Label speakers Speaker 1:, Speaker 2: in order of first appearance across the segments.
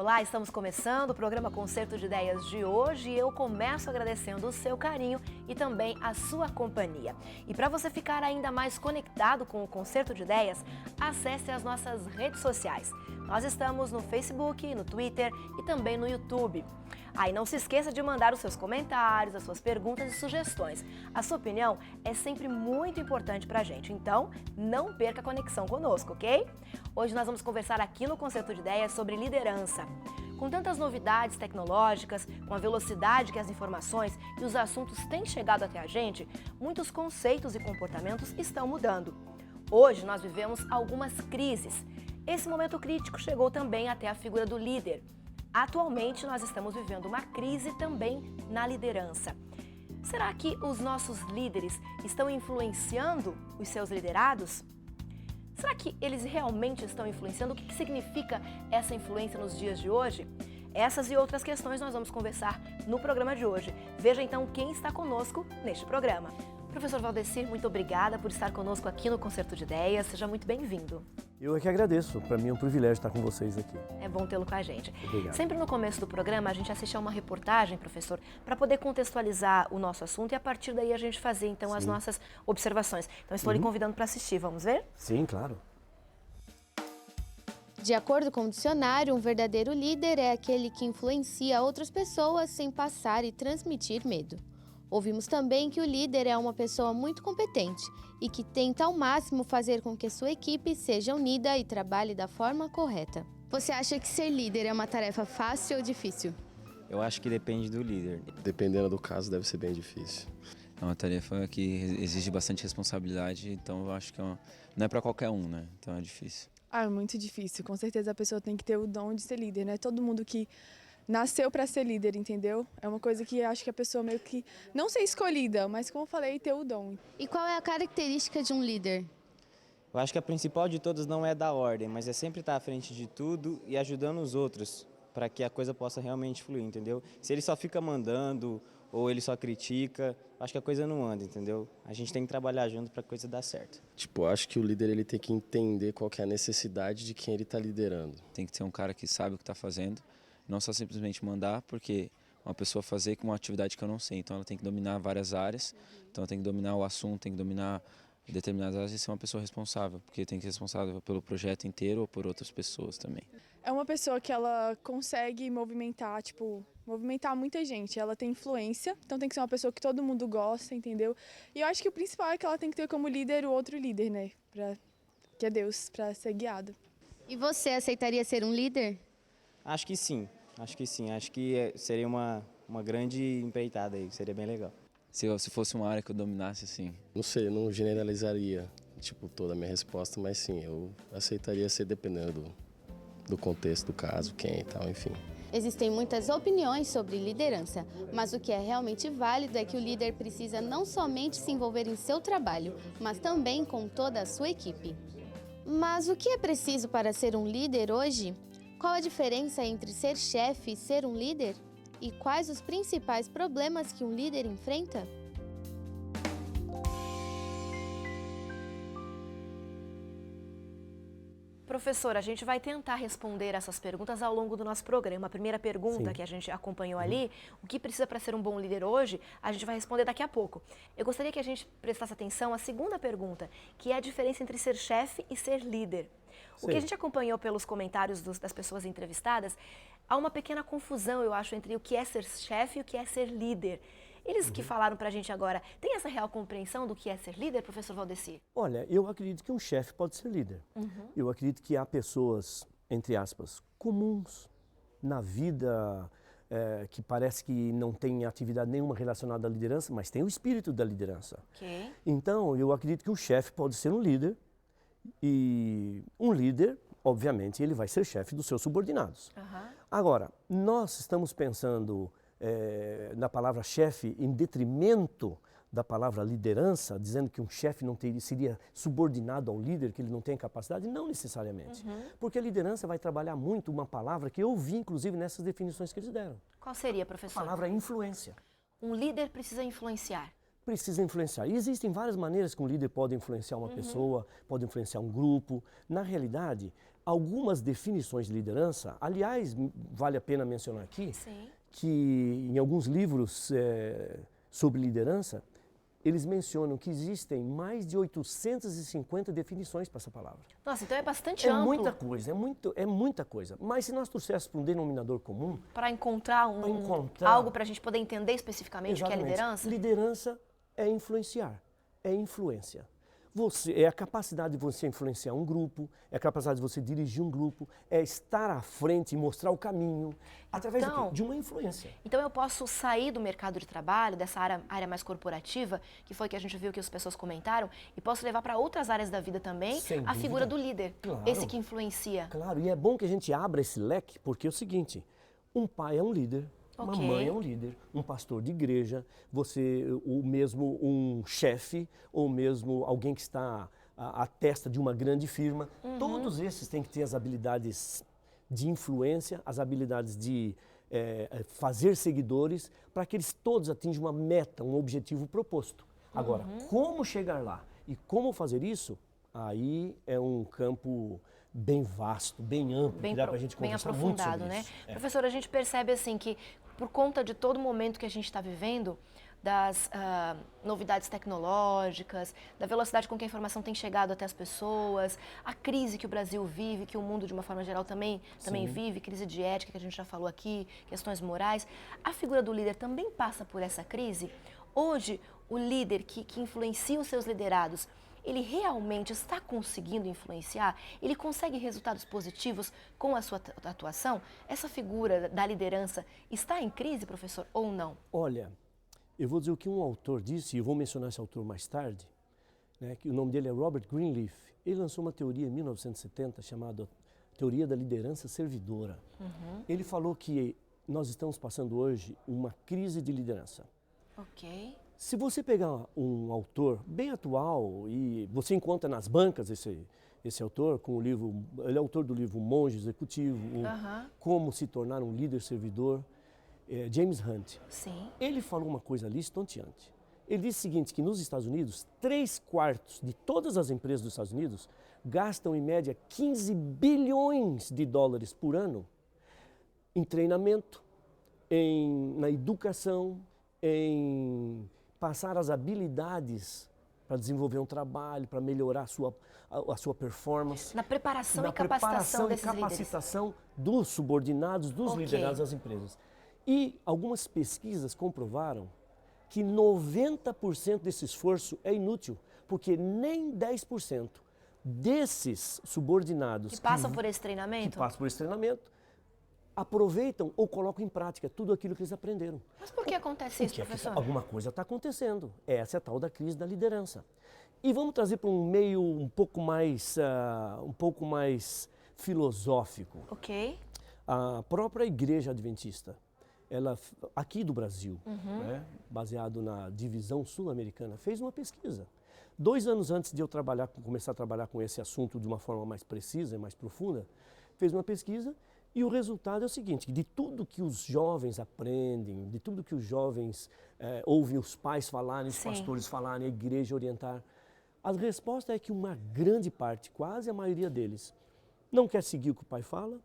Speaker 1: Olá, estamos começando o programa Concerto de Ideias de hoje e eu começo agradecendo o seu carinho e também a sua companhia. E para você ficar ainda mais conectado com o Concerto de Ideias, acesse as nossas redes sociais. Nós estamos no Facebook, no Twitter e também no YouTube. E não se esqueça de mandar os seus comentários, as suas perguntas e sugestões. A sua opinião é sempre muito importante para a gente, então não perca a conexão conosco, ok? Hoje nós vamos conversar aqui no Concerto de Ideias sobre liderança. Com tantas novidades tecnológicas, com a velocidade que as informações e os assuntos têm chegado até a gente, muitos conceitos e comportamentos estão mudando. Hoje nós vivemos algumas crises. Esse momento crítico chegou também até a figura do líder. Atualmente, nós estamos vivendo uma crise também na liderança. Será que os nossos líderes estão influenciando os seus liderados? Será que eles realmente estão influenciando? O que significa essa influência nos dias de hoje? Essas e outras questões nós vamos conversar no programa de hoje. Veja então quem está conosco neste programa. Professor Valdecir, muito obrigada por estar conosco aqui no Concerto de Ideias. Seja muito bem-vindo.
Speaker 2: Eu é que agradeço. Para mim é um privilégio estar com vocês aqui.
Speaker 1: É bom tê-lo com a gente.
Speaker 2: Obrigado.
Speaker 1: Sempre no começo do programa a gente assiste a uma reportagem, professor, para poder contextualizar o nosso assunto e a partir daí a gente fazer então as nossas observações. Então estou lhe convidando para assistir. Vamos ver?
Speaker 2: Sim, claro.
Speaker 3: De acordo com o dicionário, um verdadeiro líder é aquele que influencia outras pessoas sem passar e transmitir medo. Ouvimos também que o líder é uma pessoa muito competente e que tenta ao máximo fazer com que sua equipe seja unida e trabalhe da forma correta. Você acha que ser líder é uma tarefa fácil ou difícil?
Speaker 4: Eu acho que depende do líder.
Speaker 5: Dependendo do caso, deve ser bem difícil.
Speaker 4: É uma tarefa que exige bastante responsabilidade, então eu acho que não é para qualquer um, né? Então é difícil.
Speaker 6: É muito difícil. Com certeza a pessoa tem que ter o dom de ser líder, né? Todo mundo que nasceu para ser líder, entendeu? É uma coisa que acho que a pessoa meio que não ser escolhida, mas como eu falei, ter o dom.
Speaker 3: E qual é a característica de um líder?
Speaker 4: Eu acho que a principal de todas não é dar ordem, mas é sempre estar à frente de tudo e ajudando os outros para que a coisa possa realmente fluir, entendeu? Se ele só fica mandando ou ele só critica, acho que a coisa não anda, entendeu? A gente tem que trabalhar junto para a coisa dar certo.
Speaker 5: Tipo, acho que o líder ele tem que entender qual que é a necessidade de quem ele está liderando.
Speaker 4: Tem que ser um cara que sabe o que está fazendo, não só simplesmente mandar, porque uma pessoa fazer com uma atividade que eu não sei, então ela tem que dominar várias áreas, então ela tem que dominar o assunto, tem que dominar determinadas áreas e ser uma pessoa responsável, porque tem que ser responsável pelo projeto inteiro ou por outras pessoas também.
Speaker 6: É uma pessoa que ela consegue movimentar, movimentar muita gente. Ela tem influência, então tem que ser uma pessoa que todo mundo gosta, entendeu? E eu acho que o principal é que ela tem que ter como líder o outro líder, né? Que é Deus, para ser guiado.
Speaker 3: E você aceitaria ser um líder?
Speaker 4: Acho que sim, acho que seria uma grande empreitada aí, seria bem legal. Se fosse uma área que eu dominasse, assim.
Speaker 5: Não sei, eu não generalizaria toda a minha resposta, mas sim, eu aceitaria ser dependendo do contexto do caso, quem e tal, enfim.
Speaker 3: Existem muitas opiniões sobre liderança, mas o que é realmente válido é que o líder precisa não somente se envolver em seu trabalho, mas também com toda a sua equipe. Mas o que é preciso para ser um líder hoje? Qual a diferença entre ser chefe e ser um líder? E quais os principais problemas que um líder enfrenta?
Speaker 1: Professor, a gente vai tentar responder essas perguntas ao longo do nosso programa. A primeira pergunta que a gente acompanhou ali, o que precisa para ser um bom líder hoje, a gente vai responder daqui a pouco. Eu gostaria que a gente prestasse atenção à segunda pergunta, que é a diferença entre ser chefe e ser líder. O que a gente acompanhou pelos comentários das pessoas entrevistadas, há uma pequena confusão, eu acho, entre o que é ser chefe e o que é ser líder. Eles que falaram para a gente agora, tem essa real compreensão do que é ser líder, professor Valdecir?
Speaker 2: Olha, eu acredito que um chefe pode ser líder. Eu acredito que há pessoas, entre aspas, comuns na vida, que parece que não tem atividade nenhuma relacionada à liderança, mas tem o espírito da liderança.
Speaker 1: Okay.
Speaker 2: Então, eu acredito que um chefe pode ser um líder e um líder, obviamente, ele vai ser chefe dos seus subordinados. Agora, nós estamos pensando na palavra chefe em detrimento da palavra liderança, dizendo que um chefe não seria subordinado ao líder, que ele não tem capacidade? Não necessariamente. Porque a liderança vai trabalhar muito uma palavra que eu vi, inclusive, nessas definições que eles deram.
Speaker 1: Qual seria, professor?
Speaker 2: A palavra influência.
Speaker 1: Um líder precisa influenciar.
Speaker 2: precisa influenciar. E existem várias maneiras que um líder pode influenciar uma pessoa, pode influenciar um grupo. Na realidade, algumas definições de liderança, aliás, vale a pena mencionar aqui, que em alguns livros sobre liderança, eles mencionam que existem mais de 850 definições para essa palavra.
Speaker 1: Nossa, então é bastante
Speaker 2: É
Speaker 1: amplo.
Speaker 2: muita coisa, é muita coisa. Mas se nós trouxéssemos para um denominador comum...
Speaker 1: Para encontrar algo para a gente poder entender especificamente o que é liderança?
Speaker 2: Liderança é influenciar, é influência. É a capacidade de você influenciar um grupo, é a capacidade de você dirigir um grupo, é estar à frente e mostrar o caminho, através de uma influência.
Speaker 1: Então eu posso sair do mercado de trabalho, dessa área mais corporativa, que foi que a gente viu que as pessoas comentaram, e posso levar para outras áreas da vida também a figura do líder, esse que influencia.
Speaker 2: Claro, e é bom que a gente abra esse leque, porque é o seguinte, um pai é um líder, uma mãe é um líder, um pastor de igreja, ou mesmo um chefe, ou mesmo alguém que está à testa de uma grande firma. Todos esses têm que ter as habilidades de influência, as habilidades de fazer seguidores, para que eles todos atinjam uma meta, um objetivo proposto. Agora, como chegar lá e como fazer isso, aí é um campo bem vasto, bem amplo, que dá para a gente conversar muito sobre
Speaker 1: aprofundado, né?
Speaker 2: isso.
Speaker 1: Professor, a gente percebe assim que por conta de todo o momento que a gente está vivendo, das novidades tecnológicas, da velocidade com que a informação tem chegado até as pessoas, a crise que o Brasil vive, que o mundo de uma forma geral também vive, crise de ética que a gente já falou aqui, questões morais, a figura do líder também passa por essa crise? Hoje, o líder que influencia os seus liderados, ele realmente está conseguindo influenciar? Ele consegue resultados positivos com a sua atuação? Essa figura da liderança está em crise, professor, ou não?
Speaker 2: Olha, eu vou dizer o que um autor disse, e eu vou mencionar esse autor mais tarde, né, que o nome dele é Robert Greenleaf. Ele lançou uma teoria em 1970 chamada Teoria da Liderança Servidora. Ele falou que nós estamos passando hoje uma crise de liderança.
Speaker 1: Ok.
Speaker 2: Se você pegar um autor bem atual, e você encontra nas bancas esse autor, com o livro, ele é autor do livro Monge Executivo, Como se tornar um líder servidor, James Hunt.
Speaker 1: Sim.
Speaker 2: Ele falou uma coisa ali estonteante. Ele disse o seguinte, que nos Estados Unidos, 3/4 de todas as empresas dos Estados Unidos gastam em média 15 bilhões de dólares por ano em treinamento, na educação, em passar as habilidades para desenvolver um trabalho, para melhorar a sua performance.
Speaker 1: Na preparação e capacitação desses líderes.
Speaker 2: Na capacitação dos subordinados, dos liderados das empresas. E algumas pesquisas comprovaram que 90% desse esforço é inútil, porque nem 10% desses subordinados
Speaker 1: que passam por esse treinamento,
Speaker 2: aproveitam ou colocam em prática tudo aquilo que eles aprenderam.
Speaker 1: Mas por que acontece isso, professor?
Speaker 2: Alguma coisa está acontecendo. Essa é a tal da crise da liderança. E vamos trazer para um meio um pouco mais filosófico.
Speaker 1: Ok.
Speaker 2: A própria Igreja Adventista, ela, aqui do Brasil, né, baseado na divisão sul-americana, fez uma pesquisa. 2 anos antes de eu começar a trabalhar com esse assunto de uma forma mais precisa e mais profunda, fez uma pesquisa. E o resultado é o seguinte, de tudo que os jovens aprendem, de tudo que os jovens ouvem os pais falarem, os pastores falarem, a igreja orientar, a resposta é que uma grande parte, quase a maioria deles, não quer seguir o que o pai fala,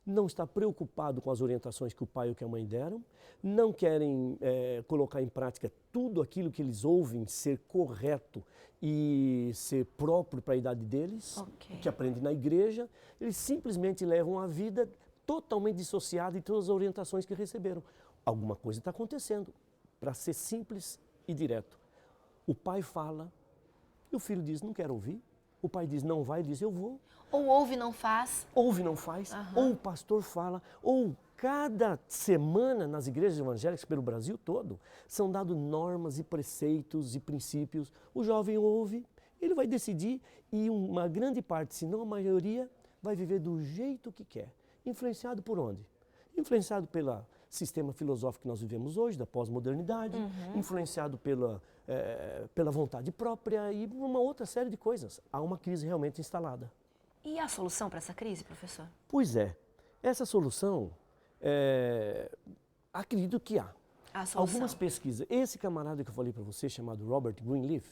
Speaker 2: não está preocupado com as orientações que o pai ou que a mãe deram, não querem colocar em prática tudo aquilo que eles ouvem ser correto e ser próprio para a idade deles, que aprendem na igreja, eles simplesmente levam a vida totalmente dissociada de todas as orientações que receberam. Alguma coisa está acontecendo, para ser simples e direto. O pai fala e o filho diz, não quero ouvir. O pai diz, não vai, diz, eu vou.
Speaker 1: Ou ouve e não faz.
Speaker 2: Ouve e não faz. Ou o pastor fala, ou cada semana nas igrejas evangélicas pelo Brasil todo, são dados normas e preceitos e princípios. O jovem ouve, ele vai decidir e uma grande parte, se não a maioria, vai viver do jeito que quer. Influenciado por onde? Influenciado pelo sistema filosófico que nós vivemos hoje, da pós-modernidade, influenciado pela vontade própria e uma outra série de coisas. Há uma crise realmente instalada.
Speaker 1: E a solução para essa crise, professor?
Speaker 2: Pois é, essa solução, acredito que há.
Speaker 1: A solução.
Speaker 2: Algumas pesquisas. Esse camarada que eu falei para você, chamado Robert Greenleaf,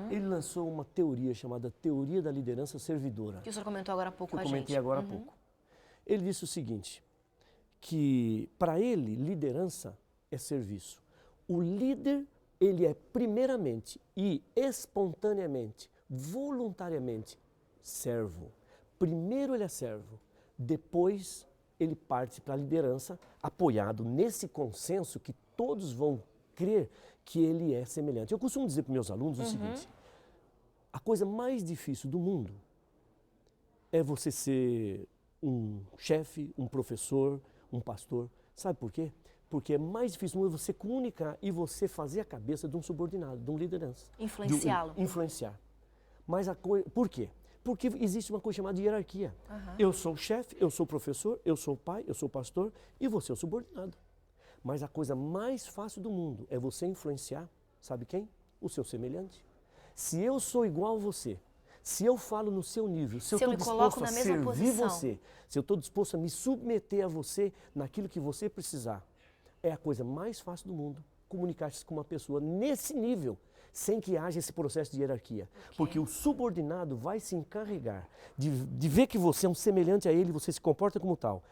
Speaker 2: ele lançou uma teoria chamada Teoria da Liderança Servidora.
Speaker 1: Que o senhor comentou agora há pouco
Speaker 2: Que eu
Speaker 1: com a gente.
Speaker 2: comentei agora há pouco. Ele disse o seguinte, que para ele, liderança é serviço. O líder, ele é primeiramente e espontaneamente, voluntariamente, servo. Primeiro ele é servo, depois ele parte para a liderança, apoiado nesse consenso que todos vão crer que ele é semelhante. Eu costumo dizer para meus alunos o seguinte, a coisa mais difícil do mundo é você ser um chefe, um professor, um pastor. Sabe por quê? Porque é mais difícil você comunicar e você fazer a cabeça de um subordinado, de um liderança.
Speaker 1: Influenciá-lo.
Speaker 2: Influenciar. Mas a coisa, por quê? Porque existe uma coisa chamada hierarquia. Eu sou o chefe, eu sou o professor, eu sou o pai, eu sou o pastor e você é o subordinado. Mas a coisa mais fácil do mundo é você influenciar, sabe quem? O seu semelhante. Se eu sou igual a você, se eu falo no seu nível, se eu estou disposto a servir você, se eu estou disposto a me submeter a você naquilo que você precisar, é a coisa mais fácil do mundo comunicar-se com uma pessoa nesse nível, sem que haja esse processo de hierarquia. Porque o subordinado vai se encarregar de ver que você é um semelhante a ele, você se comporta como tal.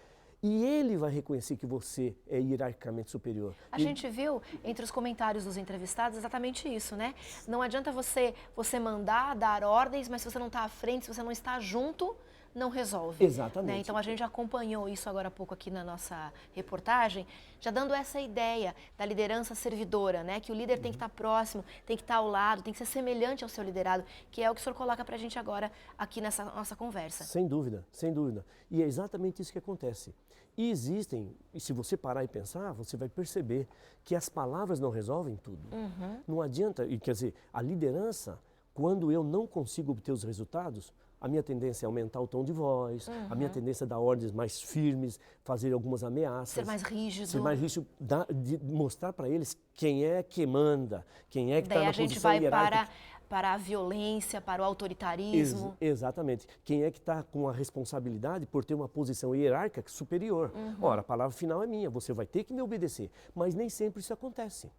Speaker 2: E ele vai reconhecer que você é hierarquicamente superior.
Speaker 1: A gente viu entre os comentários dos entrevistados exatamente isso, né? Não adianta você mandar, dar ordens, mas se você não está à frente, se você não está junto, não resolve.
Speaker 2: Exatamente.
Speaker 1: Né? Então a gente acompanhou isso agora há pouco aqui na nossa reportagem, já dando essa ideia da liderança servidora, né? Que o líder tem que estar próximo, tem que estar ao lado, tem que ser semelhante ao seu liderado, que é o que o senhor coloca pra gente agora aqui nessa nossa conversa.
Speaker 2: Sem dúvida, sem dúvida. E é exatamente isso que acontece. E existem, e se você parar e pensar, você vai perceber que as palavras não resolvem tudo. Não adianta, e quer dizer, a liderança, quando eu não consigo obter os resultados, a minha tendência é aumentar o tom de voz, a minha tendência é dar ordens mais firmes, fazer algumas ameaças.
Speaker 1: Ser mais rígido.
Speaker 2: Ser mais rígido, de mostrar para eles quem é que manda, quem é que está na posição hierárquica.
Speaker 1: Daí a gente vai para a violência, para o autoritarismo.
Speaker 2: Exatamente. Quem é que está com a responsabilidade por ter uma posição hierárquica superior. Ora, a palavra final é minha, você vai ter que me obedecer. Mas nem sempre isso acontece.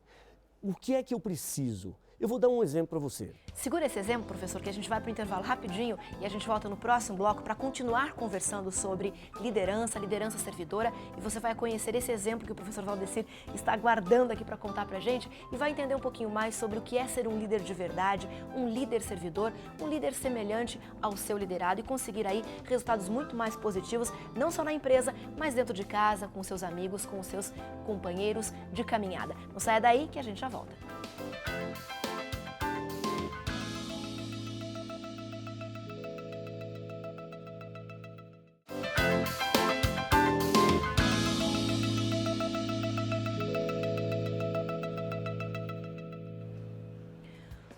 Speaker 2: O que é que eu preciso? Eu vou dar um exemplo para você.
Speaker 1: Segura esse exemplo, professor, que a gente vai para o intervalo rapidinho e a gente volta no próximo bloco para continuar conversando sobre liderança, liderança servidora, e você vai conhecer esse exemplo que o professor Valdecir está guardando aqui para contar para a gente e vai entender um pouquinho mais sobre o que é ser um líder de verdade, um líder servidor, um líder semelhante ao seu liderado e conseguir aí resultados muito mais positivos, não só na empresa, mas dentro de casa, com seus amigos, com os seus companheiros de caminhada. Não saia daí que a gente já volta.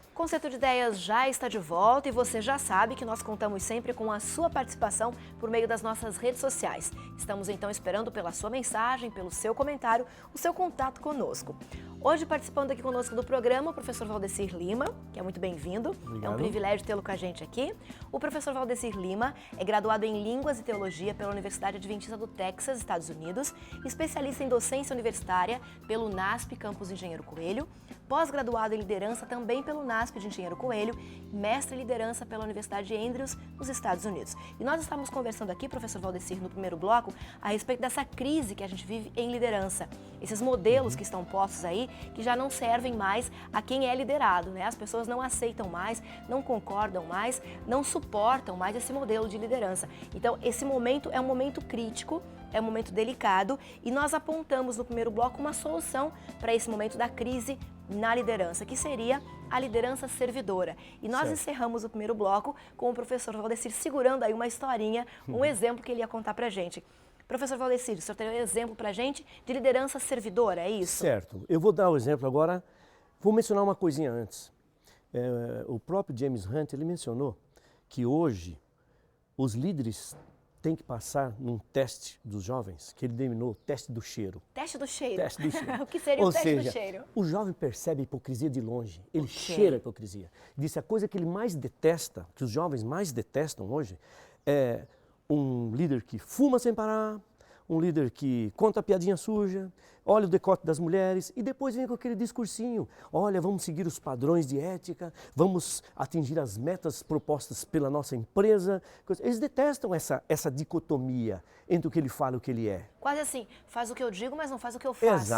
Speaker 1: O Concerto de Ideias já está de volta e você já sabe que nós contamos sempre com a sua participação por meio das nossas redes sociais. Estamos então esperando pela sua mensagem, pelo seu comentário, o seu contato conosco. Hoje participando aqui conosco do programa o professor Valdecir Lima, que é muito bem-vindo. É um privilégio tê-lo com a gente aqui. O professor Valdecir Lima é graduado em Línguas e Teologia pela Universidade Adventista do Texas, Estados Unidos, especialista em docência universitária pelo NASP Campus Engenheiro Coelho, pós-graduado em liderança também pelo NASP de Engenheiro Coelho, mestre em liderança pela Universidade de Andrews, nos Estados Unidos. E nós estamos conversando aqui, professor Valdecir, no primeiro bloco, a respeito dessa crise que a gente vive em liderança. Esses modelos que estão postos aí, que já não servem mais a quem é liderado, né? As pessoas não aceitam mais, não concordam mais, não suportam mais esse modelo de liderança. Então, esse momento é um momento crítico, é um momento delicado e nós apontamos no primeiro bloco uma solução para esse momento da crise na liderança, que seria a liderança servidora. E nós encerramos o primeiro bloco com o professor Valdecir segurando aí uma historinha, um exemplo que ele ia contar pra gente. Professor Valdecir, o senhor tem um exemplo pra gente de liderança servidora, é isso?
Speaker 2: Certo. Eu vou dar o exemplo agora, vou mencionar uma coisinha antes. O próprio James Hunt, ele mencionou que hoje os líderes têm que passar num teste dos jovens, que ele denominou teste do cheiro.
Speaker 1: Teste do cheiro?
Speaker 2: Teste do cheiro.
Speaker 1: O que seria
Speaker 2: Ou
Speaker 1: o teste
Speaker 2: seja,
Speaker 1: do cheiro?
Speaker 2: O jovem percebe a hipocrisia de longe, ele cheira a hipocrisia. Disse a coisa que ele mais detesta, que os jovens mais detestam hoje, é um líder que fuma sem parar, um líder que conta a piadinha suja, olha o decote das mulheres e depois vem com aquele discursinho. Olha, vamos seguir os padrões de ética, vamos atingir as metas propostas pela nossa empresa. Eles detestam essa dicotomia entre o que ele fala e o que ele é.
Speaker 1: Quase assim, faz o que eu digo, mas não faz o que eu faço.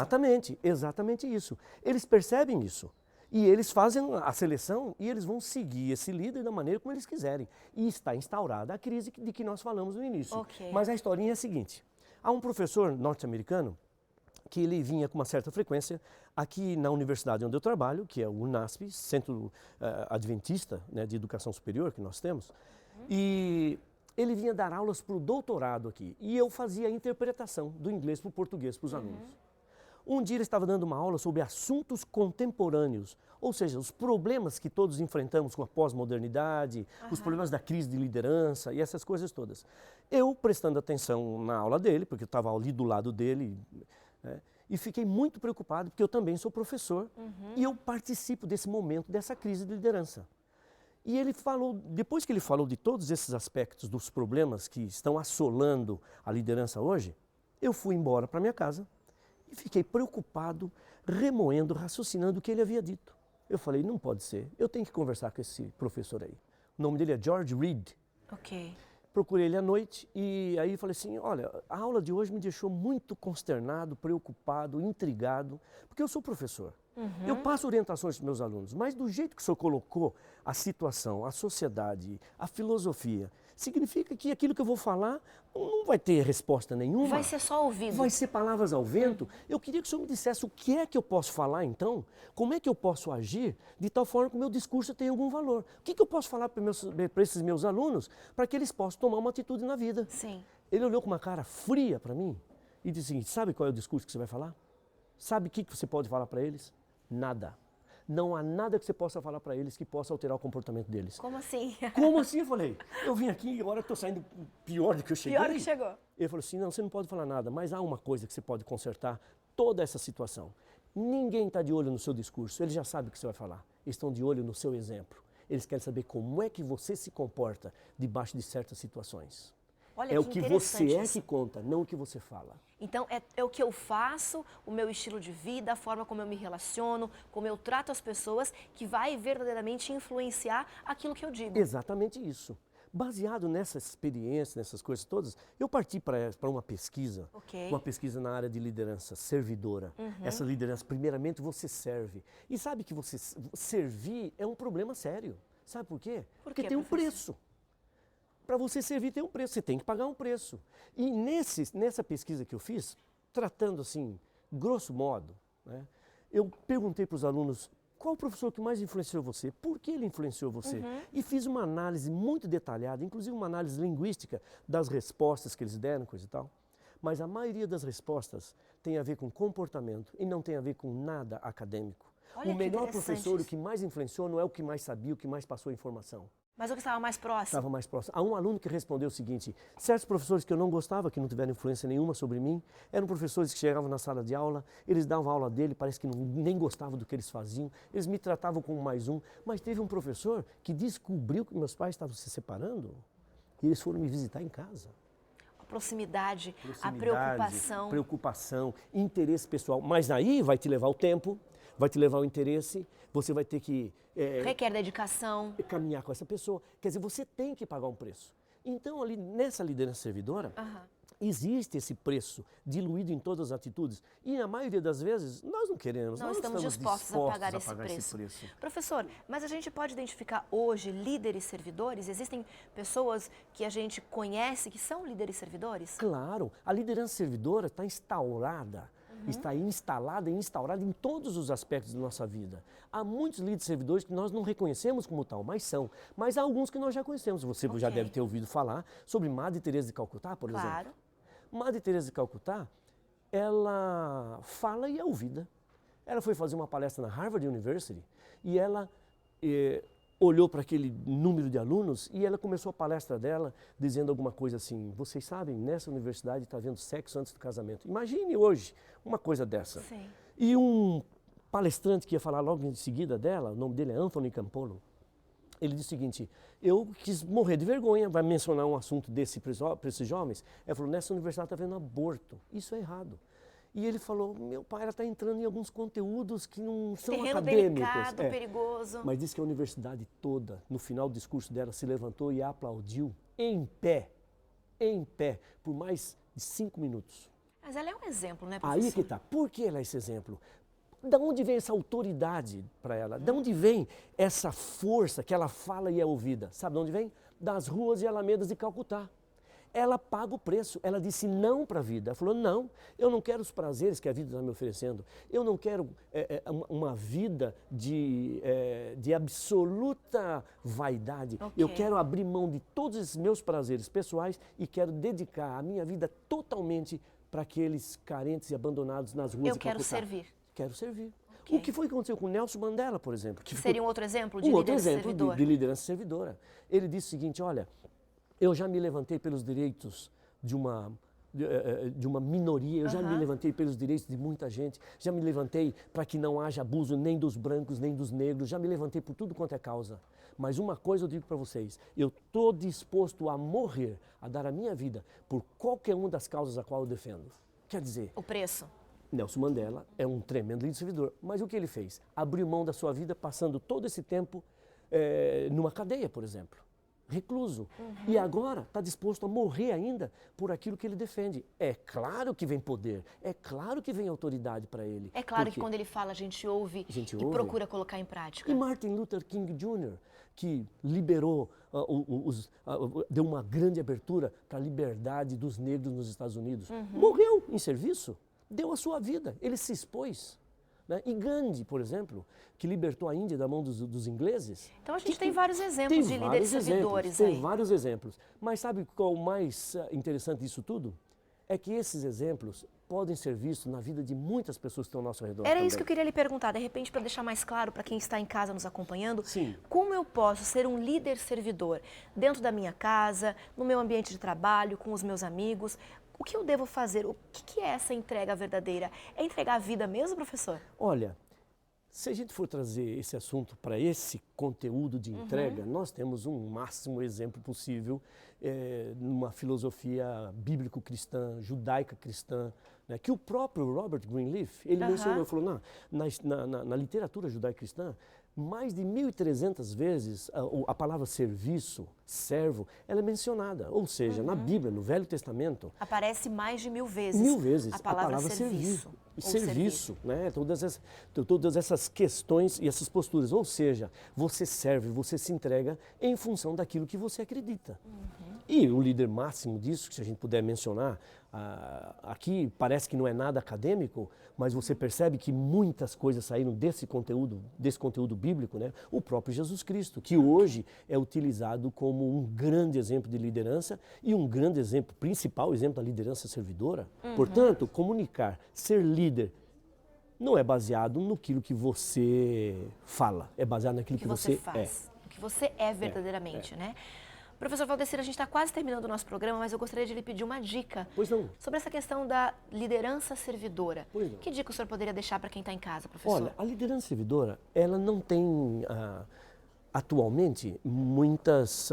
Speaker 2: Exatamente isso. Eles percebem isso. E eles fazem a seleção e eles vão seguir esse líder da maneira como eles quiserem. E está instaurada a crise de que nós falamos no início.
Speaker 1: Okay.
Speaker 2: Mas a historinha é a seguinte. Há um professor norte-americano que ele vinha com uma certa frequência aqui na universidade onde eu trabalho, que é o UNASP, Centro Adventista, né, de Educação Superior que nós temos, e ele vinha dar aulas para o doutorado aqui, e eu fazia a interpretação do inglês para o português para os alunos. Um dia ele estava dando uma aula sobre assuntos contemporâneos, ou seja, os problemas que todos enfrentamos com a pós-modernidade, os problemas da crise de liderança e essas coisas todas. Eu prestando atenção na aula dele, porque eu estava ali do lado dele, né, e fiquei muito preocupado, porque eu também sou professor e eu participo desse momento, dessa crise de liderança. E ele falou, depois que ele falou de todos esses aspectos dos problemas que estão assolando a liderança hoje, eu fui embora para minha casa e fiquei preocupado, remoendo, raciocinando o que ele havia dito. Eu falei, não pode ser, eu tenho que conversar com esse professor aí. O nome dele é George Reed.
Speaker 1: Ok.
Speaker 2: Procurei ele à noite e aí falei assim, olha, a aula de hoje me deixou muito consternado, preocupado, intrigado, porque eu sou professor. Eu passo orientações para os meus alunos, mas do jeito que o senhor colocou a situação, a sociedade, a filosofia, significa que aquilo que eu vou falar não vai ter resposta nenhuma.
Speaker 1: Vai ser só ouvido.
Speaker 2: Vai ser palavras ao vento. Eu queria que o senhor me dissesse o que é que eu posso falar então, como é que eu posso agir de tal forma que o meu discurso tenha algum valor. O que eu posso falar para esses meus alunos para que eles possam tomar uma atitude na vida.
Speaker 1: Sim.
Speaker 2: Ele olhou com uma cara fria para mim e disse o seguinte, sabe qual é o discurso que você vai falar? Sabe o que você pode falar para eles? Nada. Não há nada que você possa falar para eles que possa alterar o comportamento deles.
Speaker 1: Como assim?
Speaker 2: Como assim? Eu falei, eu vim aqui e agora estou saindo pior do que eu cheguei.
Speaker 1: Pior do que chegou.
Speaker 2: Ele falou assim, não, você não pode falar nada, mas há uma coisa que você pode consertar toda essa situação. Ninguém está de olho no seu discurso, eles já sabem o que você vai falar. Eles estão de olho no seu exemplo. Eles querem saber como é que você se comporta debaixo de certas situações.
Speaker 1: Olha,
Speaker 2: é o que você é
Speaker 1: isso.
Speaker 2: que conta, não o que você fala.
Speaker 1: Então, é o que eu faço, o meu estilo de vida, a forma como eu me relaciono, como eu trato as pessoas, que vai verdadeiramente influenciar aquilo que eu digo.
Speaker 2: Exatamente isso. Baseado nessa experiência, nessas coisas todas, eu parti para uma pesquisa, uma pesquisa na área de liderança servidora. Essa liderança, primeiramente, você serve. E sabe que você servir é um problema sério. Sabe por quê? Porque tem um preço. Para você servir tem um preço, você tem que pagar um preço. E nessa pesquisa que eu fiz, tratando assim, grosso modo, né, eu perguntei para os alunos qual o professor que mais influenciou você, por que ele influenciou você? E fiz uma análise muito detalhada, inclusive uma análise linguística das respostas que eles deram, coisa e tal. Mas a maioria das respostas tem a ver com comportamento e não tem a ver com nada acadêmico.
Speaker 1: Olha,
Speaker 2: o melhor professor, o que mais influenciou, não é o que mais sabia, o que mais passou a informação.
Speaker 1: Mas o que estava mais próximo?
Speaker 2: Estava mais próximo. Há um aluno que respondeu o seguinte, certos professores que eu não gostava, que não tiveram influência nenhuma sobre mim, eram professores que chegavam na sala de aula, eles davam aula dele, parece que nem gostavam do que eles faziam, eles me tratavam como mais um, mas teve um professor que descobriu que meus pais estavam se separando e eles foram me visitar em casa.
Speaker 1: A proximidade, a preocupação.
Speaker 2: Preocupação, interesse pessoal, mas aí vai te levar o tempo, vai te levar o interesse, você vai ter que...
Speaker 1: requer dedicação.
Speaker 2: Caminhar com essa pessoa. Quer dizer, você tem que pagar um preço. Então, ali nessa liderança servidora, existe esse preço diluído em todas as atitudes. E na maioria das vezes, nós não queremos.
Speaker 1: Nós estamos dispostos a pagar esse preço. Professor, mas a gente pode identificar hoje líderes servidores? Existem pessoas que a gente conhece que são líderes servidores?
Speaker 2: Claro. A liderança servidora está instaurada. Está instalada e instaurada em todos os aspectos da nossa vida. Há muitos líderes servidores que nós não reconhecemos como tal, mas são. Mas há alguns que nós já conhecemos. Você já deve ter ouvido falar sobre Madre Teresa de Calcutá, por exemplo. Madre Teresa de Calcutá, ela fala e é ouvida. Ela foi fazer uma palestra na Harvard University e ela olhou para aquele número de alunos e ela começou a palestra dela dizendo alguma coisa assim, vocês sabem, nessa universidade está havendo sexo antes do casamento. Imagine hoje uma coisa dessa.
Speaker 1: Sim.
Speaker 2: E um palestrante que ia falar logo em seguida dela, o nome dele é Anthony Campolo, Ele disse o seguinte, eu quis morrer de vergonha, vai mencionar um assunto desse para esses jovens. Ele falou, nessa universidade está havendo aborto, isso é errado. E ele falou, meu pai, ela está entrando em alguns conteúdos que não são
Speaker 1: Terreno
Speaker 2: acadêmicos.
Speaker 1: delicado, perigoso.
Speaker 2: Mas disse que a universidade toda, no final do discurso dela, se levantou e aplaudiu em pé, por mais de 5 minutos.
Speaker 1: Mas ela é um exemplo, né, professor?
Speaker 2: Aí que está. Por que ela é esse exemplo? Da onde vem essa autoridade para ela? Da onde vem essa força que ela fala e é ouvida? Sabe de onde vem? Das ruas e alamedas de Calcutá. Ela paga o preço. Ela disse não para a vida. Ela falou, não, eu não quero os prazeres que a vida está me oferecendo. Eu não quero uma vida de absoluta vaidade.
Speaker 1: Okay.
Speaker 2: Eu quero abrir mão de todos esses meus prazeres pessoais e quero dedicar a minha vida totalmente para aqueles carentes e abandonados nas ruas de Calcutá.
Speaker 1: Eu quero servir.
Speaker 2: Quero servir.
Speaker 1: Okay.
Speaker 2: O que foi que aconteceu com Nelson Mandela, por exemplo? Que
Speaker 1: seria um outro exemplo de
Speaker 2: liderança
Speaker 1: servidora.
Speaker 2: De liderança servidora. Ele disse o seguinte, olha, eu já me levantei pelos direitos de uma minoria, eu já me levantei pelos direitos de muita gente, já me levantei para que não haja abuso nem dos brancos, nem dos negros, já me levantei por tudo quanto é causa. Mas uma coisa eu digo para vocês, eu estou disposto a morrer, a dar a minha vida por qualquer uma das causas a qual eu defendo. Quer dizer...
Speaker 1: O preço.
Speaker 2: Nelson Mandela é um tremendo líder servidor, mas o que ele fez? Abriu mão da sua vida passando todo esse tempo numa cadeia, por exemplo, recluso. E agora está disposto a morrer ainda por aquilo que ele defende. É claro que vem poder, é claro que vem autoridade para ele.
Speaker 1: É claro que quando ele fala a gente ouve e procura colocar em prática.
Speaker 2: E Martin Luther King Jr., que liberou, deu uma grande abertura para a liberdade dos negros nos Estados Unidos, morreu em serviço. Deu a sua vida, ele se expôs. Né? E Gandhi, por exemplo, que libertou a Índia da mão dos ingleses.
Speaker 1: Então a gente tem vários exemplos de líderes servidores aí.
Speaker 2: Tem vários exemplos. Mas sabe qual é o mais interessante disso tudo? É que esses exemplos podem ser vistos na vida de muitas pessoas que estão ao nosso redor.
Speaker 1: Era isso que eu queria lhe perguntar, de repente, para deixar mais claro para quem está em casa nos acompanhando.
Speaker 2: Sim.
Speaker 1: Como eu posso ser um líder servidor dentro da minha casa, no meu ambiente de trabalho, com os meus amigos? O que eu devo fazer? O que é essa entrega verdadeira? É entregar a vida mesmo, professor?
Speaker 2: Olha, se a gente for trazer esse assunto para esse conteúdo de entrega, nós temos um máximo exemplo possível numa filosofia bíblico-cristã, judaica-cristã, né, que o próprio Robert Greenleaf, ele mencionou, ele falou, na literatura judaico-cristã, mais de 1.300 vezes a palavra serviço, servo, ela é mencionada. Ou seja, na Bíblia, no Velho Testamento...
Speaker 1: Aparece mais de 1000 vezes.
Speaker 2: 1000 vezes
Speaker 1: a palavra
Speaker 2: serviço.
Speaker 1: Serviço,
Speaker 2: né? Todas essas questões e essas posturas. Ou seja, você serve, você se entrega em função daquilo que você acredita. E o líder máximo disso, que se a gente puder mencionar, aqui parece que não é nada acadêmico, mas você percebe que muitas coisas saíram desse conteúdo bíblico, né? O próprio Jesus Cristo, que hoje é utilizado como um grande exemplo de liderança e um grande exemplo, principal exemplo da liderança servidora. Portanto, comunicar, ser líder, não é baseado naquilo que você fala, é baseado naquilo que você
Speaker 1: faz, o que você é verdadeiramente, né? Professor Valdecir, a gente está quase terminando o nosso programa, mas eu gostaria de lhe pedir uma dica sobre essa questão da liderança servidora. Que dica o senhor poderia deixar para quem está em casa, professor?
Speaker 2: Olha, a liderança servidora, ela não tem atualmente muitas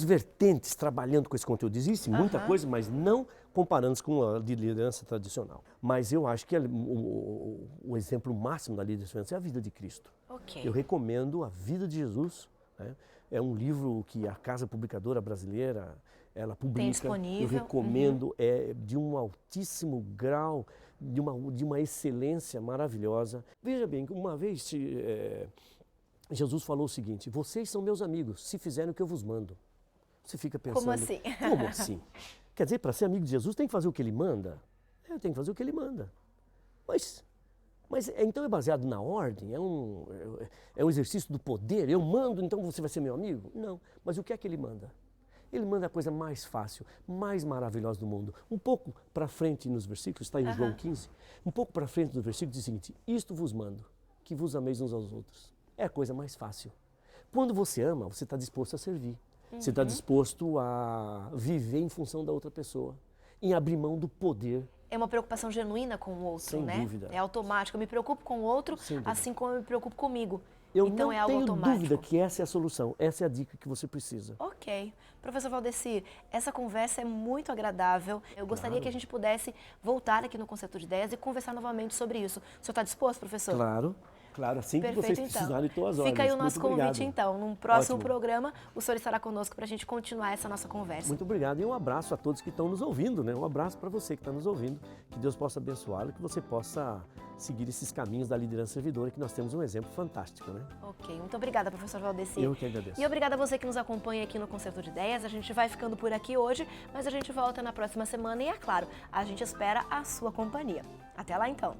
Speaker 2: vertentes trabalhando com esse conteúdo. Existe muita coisa, mas não comparando com a de liderança tradicional. Mas eu acho que o exemplo máximo da liderança é a vida de Cristo. Eu recomendo a vida de Jesus, né? É um livro que a Casa Publicadora Brasileira, ela publica.
Speaker 1: Tem disponível.
Speaker 2: Eu recomendo, é de um altíssimo grau, de uma excelência maravilhosa. Veja bem, uma vez Jesus falou o seguinte, vocês são meus amigos, se fizerem o que eu vos mando. Você fica pensando...
Speaker 1: Como assim?
Speaker 2: Como assim? Quer dizer, para ser amigo de Jesus tem que fazer o que ele manda? Tem que fazer o que ele manda. Mas então é baseado na ordem? É um exercício do poder? Eu mando, então você vai ser meu amigo? Não. Mas o que é que ele manda? Ele manda a coisa mais fácil, mais maravilhosa do mundo. Um pouco para frente nos versículos, está em João 15, um pouco para frente nos versículos diz o seguinte, isto vos mando, que vos ameis uns aos outros. É a coisa mais fácil. Quando você ama, você está disposto a servir. Você está disposto a viver em função da outra pessoa, em abrir mão do poder.
Speaker 1: É uma preocupação genuína com o outro,
Speaker 2: Sem
Speaker 1: né?
Speaker 2: dúvida.
Speaker 1: É automático. Eu me preocupo com o outro, assim como eu me preocupo comigo.
Speaker 2: Eu
Speaker 1: então
Speaker 2: não
Speaker 1: é algo
Speaker 2: tenho
Speaker 1: automático.
Speaker 2: dúvida que essa é a solução, essa é a dica que você precisa.
Speaker 1: Ok. Professor Valdecir, essa conversa é muito agradável. Eu gostaria que a gente pudesse voltar aqui no Concerto de Ideias e conversar novamente sobre isso. O senhor está disposto, professor?
Speaker 2: Claro. Claro, assim que vocês precisarem, estou às ordens.
Speaker 1: Fica aí o nosso
Speaker 2: Muito
Speaker 1: convite,
Speaker 2: obrigado.
Speaker 1: então. Num próximo
Speaker 2: Ótimo.
Speaker 1: programa, o senhor estará conosco para a gente continuar essa nossa conversa.
Speaker 2: Muito obrigado e um abraço a todos que estão nos ouvindo, né? Um abraço para você que está nos ouvindo. Que Deus possa abençoá-lo e que você possa seguir esses caminhos da liderança servidora, que nós temos um exemplo fantástico, né?
Speaker 1: Ok, muito obrigada, professor Valdecir.
Speaker 2: Eu que agradeço.
Speaker 1: E obrigada a você que nos acompanha aqui no Concerto de Ideias. A gente vai ficando por aqui hoje, mas a gente volta na próxima semana e, é claro, a gente espera a sua companhia. Até lá, então.